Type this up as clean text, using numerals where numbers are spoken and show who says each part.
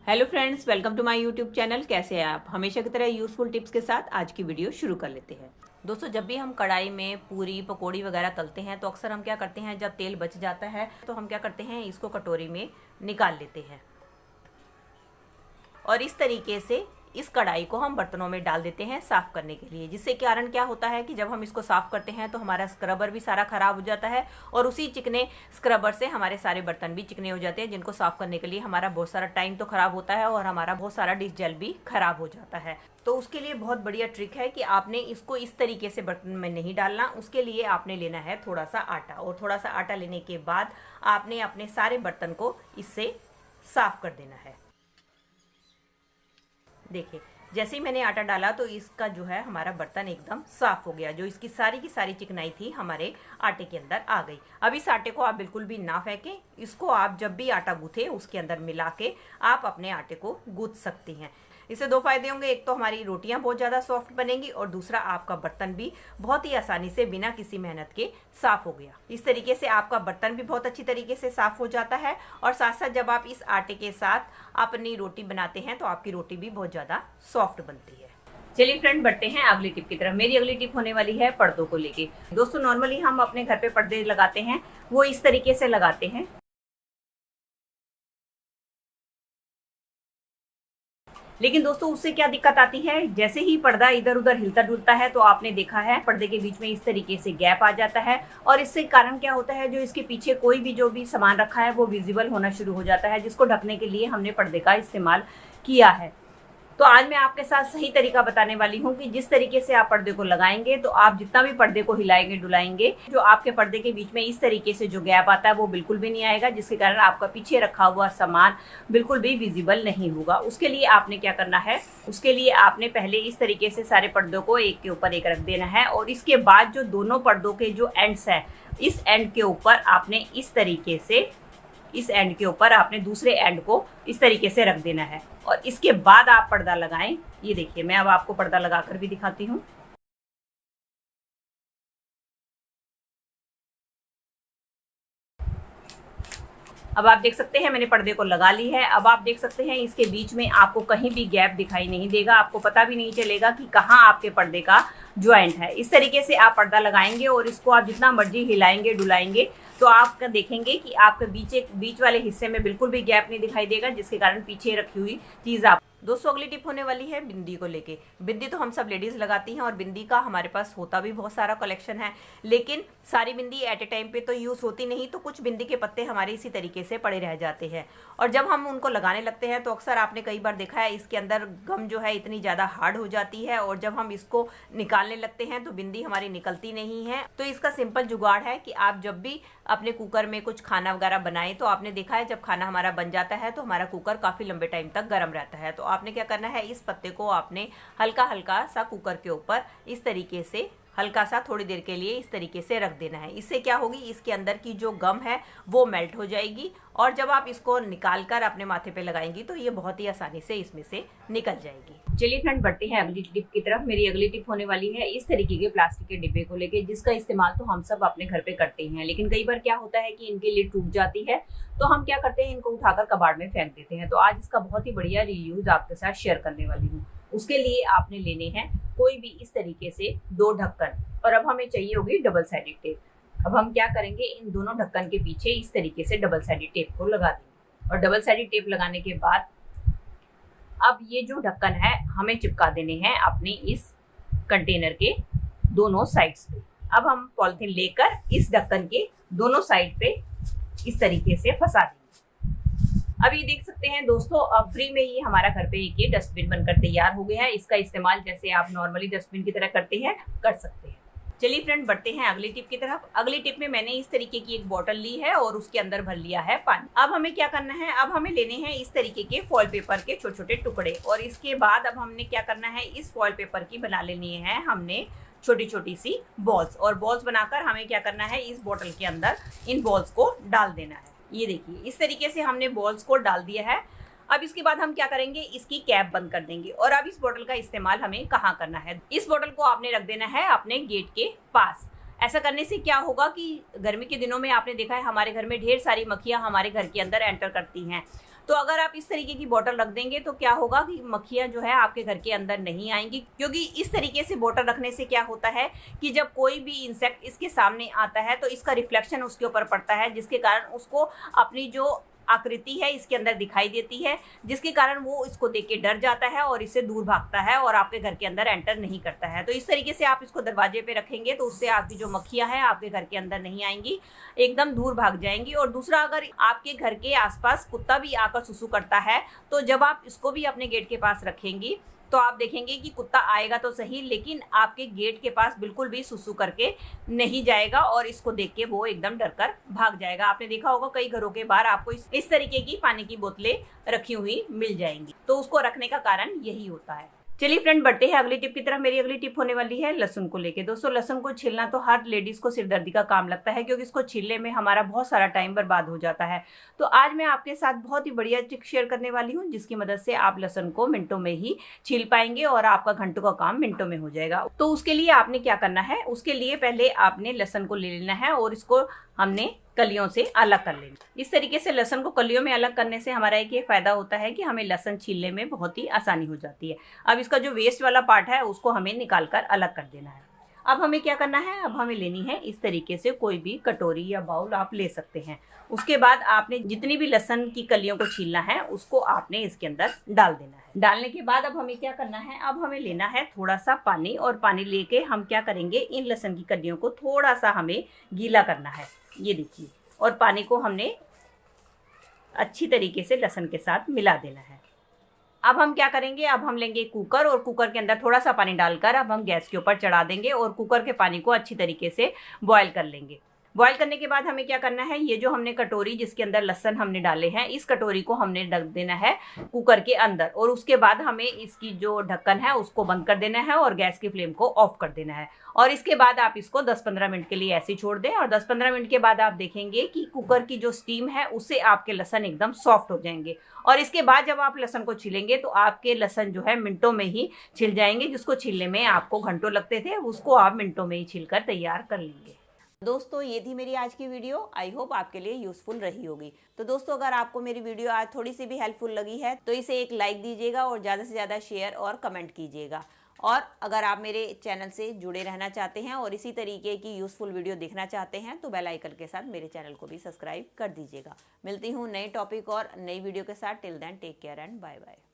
Speaker 1: Hello friends, welcome to my YouTube channel. कैसे हैं आप? हमेशा की तरह यूज़फुल टिप्स के साथ आज की वीडियो शुरू कर लेते हैं। दोस्तों, जब भी हम कढ़ाई में पूरी पकौड़ी वगैरह तलते हैं तो अक्सर हम क्या करते हैं, जब तेल बच जाता है तो हम क्या करते हैं, इसको कटोरी में निकाल लेते हैं और इस तरीके से इस कढ़ाई को हम बर्तनों में डाल देते हैं साफ़ करने के लिए। जिससे कारण क्या होता है कि जब हम इसको साफ़ करते हैं तो हमारा स्क्रबर भी सारा ख़राब हो जाता है और उसी चिकने स्क्रबर से हमारे सारे बर्तन भी चिकने हो जाते हैं, जिनको साफ़ करने के लिए हमारा बहुत सारा टाइम तो ख़राब होता है और हमारा बहुत सारा डिश जेल भी ख़राब हो जाता है। तो उसके लिए बहुत बढ़िया ट्रिक है कि आपने इसको इस तरीके से बर्तन में नहीं डालना। उसके लिए आपने लेना है थोड़ा सा आटा, और थोड़ा सा आटा लेने के बाद आपने अपने सारे बर्तन को इससे साफ़ कर देना है। देखिए, जैसे ही मैंने आटा डाला तो इसका जो है हमारा बर्तन एकदम साफ हो गया। जो इसकी सारी की सारी चिकनाई थी हमारे आटे के अंदर आ गई। अब इस आटे को आप बिल्कुल भी ना फेंकें। इसको आप जब भी आटा गूंथे उसके अंदर मिला के आप अपने आटे को गूंथ सकती हैं। इससे दो फायदे होंगे, एक तो हमारी रोटियां बहुत ज़्यादा सॉफ्ट बनेंगी और दूसरा आपका बर्तन भी बहुत ही आसानी से बिना किसी मेहनत के साफ हो गया। इस तरीके से आपका बर्तन भी बहुत अच्छी तरीके से साफ हो जाता है और साथ साथ जब आप इस आटे के साथ अपनी रोटी बनाते हैं तो आपकी रोटी भी बहुत ज़्यादा सॉफ्ट बनती है। चलिए फ्रेंड, बढ़ते हैं अगली टिप की तरफ। मेरी अगली टिप होने वाली है पर्दों को लेके। दोस्तों, नॉर्मली हम अपने घर पे पर्दे लगाते हैं, वो इस तरीके से लगाते हैं। लेकिन दोस्तों, उससे क्या दिक्कत आती है, जैसे ही पर्दा इधर उधर हिलता डुलता है तो आपने देखा है पर्दे के बीच में इस तरीके से गैप आ जाता है और इससे कारण क्या होता है, जो इसके पीछे कोई भी जो भी सामान रखा है वो विजिबल होना शुरू हो जाता है, जिसको ढकने के लिए हमने पर्दे का इस्तेमाल किया है। तो आज मैं आपके साथ सही तरीका बताने वाली हूँ कि जिस तरीके से आप पर्दे को लगाएंगे तो आप जितना भी पर्दे को हिलाएंगे डुलाएंगे, जो आपके पर्दे के बीच में इस तरीके से जो गैप आता है वो बिल्कुल भी नहीं आएगा, जिसके कारण आपका पीछे रखा हुआ सामान बिल्कुल भी विजिबल नहीं होगा। उसके लिए आपने क्या करना है, उसके लिए आपने पहले इस तरीके से सारे पर्दों को एक के ऊपर एक रख देना है और इसके बाद जो दोनों पर्दों के जो एंड्स है, इस एंड के ऊपर आपने इस तरीके से, इस एंड के ऊपर आपने दूसरे एंड को इस तरीके से रख देना है और इसके बाद आप पर्दा लगाएं। ये देखिए, मैं अब आपको पर्दा लगाकर भी दिखाती हूँ। अब आप देख सकते हैं मैंने पर्दे को लगा ली है। अब आप देख सकते हैं इसके बीच में आपको कहीं भी गैप दिखाई नहीं देगा, आपको पता भी नहीं चलेगा कि कहाँ आपके पर्दे का ज्वाइंट है। इस तरीके से आप पर्दा लगाएंगे और इसको आप जितना मर्जी हिलाएंगे डुलाएंगे तो आप देखेंगे कि आपके बीच वाले हिस्से में बिल्कुल भी गैप नहीं दिखाई देगा, जिसके कारण पीछे रखी हुई चीज़ आप। दोस्तों, अगली टिप होने वाली है बिंदी को लेके। बिंदी तो हम सब लेडीज लगाती हैं और बिंदी का हमारे पास होता भी बहुत सारा कलेक्शन है, लेकिन सारी बिंदी एट ए टाइम पे तो यूज़ होती नहीं, तो कुछ बिंदी के पत्ते हमारे इसी तरीके से पड़े रह जाते हैं और जब हम उनको लगाने लगते हैं तो अक्सर आपने कई बार देखा है इसके अंदर गम जो है इतनी ज़्यादा हार्ड हो जाती है और जब हम इसको निकालने लगते हैं तो बिंदी हमारी निकलती नहीं है। तो इसका सिंपल जुगाड़ है कि आप जब भी अपने कुकर में कुछ खाना वगैरह बनाएं तो आपने देखा है जब खाना हमारा बन जाता है तो हमारा कुकर काफ़ी लंबे टाइम तक गर्म रहता है। तो आपने क्या करना है, इस पत्ते को आपने हल्का हल्का सा कुकर के ऊपर इस तरीके से हल्का सा थोड़ी देर के लिए इस तरीके से रख देना है। इससे क्या होगी, इसके अंदर की जो गम है वो मेल्ट हो जाएगी और जब आप इसको निकाल कर अपने माथे पे लगाएंगी तो ये बहुत ही आसानी से इसमें से निकल जाएगी। चलिए फ्रेंड, बढ़ते हैं अगली टिप की तरफ। मेरी अगली टिप होने वाली है इस तरीके के प्लास्टिक के डिब्बे को लेके, जिसका इस्तेमाल तो हम सब अपने घर पे करते हैं, लेकिन कई बार क्या होता है कि इनकी लिड टूट जाती है तो हम क्या करते हैं, इनको उठाकर कबाड़ में फेंक देते हैं। तो आज इसका बहुत ही बढ़िया रीयूज आपके साथ शेयर करने वाली हूँ। उसके लिए आपने लेने हैं कोई भी इस तरीके से 2 ढक्कन और अब हमें चाहिए होगी डबल साइडेड टेप। अब हम क्या करेंगे, इन दोनों ढक्कन के पीछे इस तरीके से डबल साइडेड टेप को लगा देंगे और डबल साइडेड टेप लगाने के बाद अब ये जो ढक्कन है हमें चिपका देने हैं अपने इस कंटेनर के दोनों साइड्स पे। अब हम पॉलिथीन लेकर इस ढक्कन के दोनों साइड पे इस तरीके से फंसा देंगे। अब ये देख सकते हैं दोस्तों, अब फ्री में ही हमारा घर पे एक ये डस्टबिन बनकर तैयार हो गया है। इसका इस्तेमाल जैसे आप नॉर्मली डस्टबिन की तरह करते हैं कर सकते हैं। चलिए फ्रेंड, बढ़ते हैं अगली टिप की तरफ। अगली टिप में मैंने इस तरीके की एक बोतल ली है और उसके अंदर भर लिया है पानी। अब हमें क्या करना है, अब हमें लेने हैं इस तरीके के फॉइल पेपर के छोटे छोटे टुकड़े और इसके बाद अब हमने क्या करना है, इस फॉइल पेपर की बना लेनी है हमने छोटी छोटी सी बॉल्स और बॉल्स बनाकर हमें क्या करना है, इस बोतल के अंदर इन बॉल्स को डाल देना है। ये देखिए, इस तरीके से हमने बॉल्स को डाल दिया है। अब इसके बाद हम क्या करेंगे, इसकी कैप बंद कर देंगे और अब इस बोतल का इस्तेमाल हमें कहाँ करना है, इस बोतल को आपने रख देना है अपने गेट के पास। ऐसा करने से क्या होगा कि गर्मी के दिनों में आपने देखा है हमारे घर में ढेर सारी मक्खियाँ हमारे घर के अंदर एंटर करती हैं। तो अगर आप इस तरीके की बोतल रख देंगे तो क्या होगा कि मक्खियाँ जो है आपके घर के अंदर नहीं आएंगी, क्योंकि इस तरीके से बोतल रखने से क्या होता है कि जब कोई भी इंसेक्ट इसके सामने आता है तो इसका रिफ्लेक्शन उसके ऊपर पड़ता है, जिसके कारण उसको अपनी जो आकृति है इसके अंदर दिखाई देती है, जिसके कारण वो इसको देख के डर जाता है और इससे दूर भागता है और आपके घर के अंदर एंटर नहीं करता है। तो इस तरीके से आप इसको दरवाजे पे रखेंगे तो उससे आपकी जो मक्खियां हैं आपके घर के अंदर नहीं आएंगी, एकदम दूर भाग जाएंगी। और दूसरा, अगर आपके घर के आसपास कुत्ता भी आकर सुसु करता है तो जब आप इसको भी अपने गेट के पास रखेंगी तो आप देखेंगे कि कुत्ता आएगा तो सही, लेकिन आपके गेट के पास बिल्कुल भी सुसु करके नहीं जाएगा और इसको देख के वो एकदम डरकर भाग जाएगा। आपने देखा होगा कई घरों के बाहर आपको इस तरीके की पानी की बोतलें रखी हुई मिल जाएंगी, तो उसको रखने का कारण यही होता है। चलिए फ्रेंड, बढ़ते हैं अगली टिप की तरफ। मेरी अगली टिप होने वाली है लहसुन को लेके। दोस्तों, लहसुन को छीलना तो हर लेडीज को सिरदर्दी का काम लगता है, क्योंकि इसको छीलने में हमारा बहुत सारा टाइम बर्बाद हो जाता है। तो आज मैं आपके साथ बहुत ही बढ़िया ट्रिक शेयर करने वाली हूँ, जिसकी मदद से आप लहसुन को मिनटों में ही छील पाएंगे और आपका घंटों का काम मिनटों में हो जाएगा। तो उसके लिए आपने क्या करना है, उसके लिए पहले आपने लहसुन को ले लेना है और इसको हमने कलियों से अलग कर लेना। इस तरीके से लहसुन को कलियों में अलग करने से हमारा एक ये फायदा होता है कि हमें लहसुन छीलने में बहुत ही आसानी हो जाती है। अब इसका जो वेस्ट वाला पार्ट है उसको हमें निकाल कर अलग कर देना है। अब हमें क्या करना है, अब हमें लेनी है इस तरीके से कोई भी कटोरी या बाउल आप ले सकते हैं। उसके बाद आपने जितनी भी लहसुन की कलियों को छीलना है उसको आपने इसके अंदर डाल देना है। डालने के बाद अब हमें क्या करना है, अब हमें लेना है थोड़ा सा पानी, और पानी लेके हम क्या करेंगे, इन लहसुन की कलियों को थोड़ा सा हमें गीला करना है। ये देखिए, और पानी को हमने अच्छी तरीके से लहसुन के साथ मिला देना है। अब हम क्या करेंगे, अब हम लेंगे कुकर और कुकर के अंदर थोड़ा सा पानी डालकर अब हम गैस के ऊपर चढ़ा देंगे और कुकर के पानी को अच्छी तरीके से बॉयल कर लेंगे। बॉयल करने के बाद हमें क्या करना है, ये जो हमने कटोरी जिसके अंदर लहसुन हमने डाले हैं, इस कटोरी को हमने ढक देना है कुकर के अंदर, और उसके बाद हमें इसकी जो ढक्कन है उसको बंद कर देना है और गैस की फ्लेम को ऑफ कर देना है। और इसके बाद आप इसको 10-15 मिनट के लिए ऐसे ही छोड़ दें, और 10-15 मिनट के बाद आप देखेंगे कि कुकर की जो स्टीम है उससे आपके लहसुन एकदम सॉफ्ट हो जाएंगे। और इसके बाद जब आप लहसुन को छीलेंगे तो आपके लहसुन जो है मिनटों में ही छिल जाएंगे। जिसको छीलने में आपको घंटों लगते थे उसको आप मिनटों में ही छीलकर तैयार कर लेंगे। दोस्तों, ये थी मेरी आज की वीडियो। आई होप आपके लिए यूजफुल रही होगी। तो दोस्तों, अगर आपको मेरी वीडियो आज थोड़ी सी भी हेल्पफुल लगी है तो इसे एक लाइक दीजिएगा और ज़्यादा से ज़्यादा शेयर और कमेंट कीजिएगा। और अगर आप मेरे चैनल से जुड़े रहना चाहते हैं और इसी तरीके की यूजफुल वीडियो देखना चाहते हैं तो बेल आइकन के साथ मेरे चैनल को भी सब्सक्राइब कर दीजिएगा। मिलती हूँ नए टॉपिक और नई वीडियो के साथ। Till then take care and bye bye.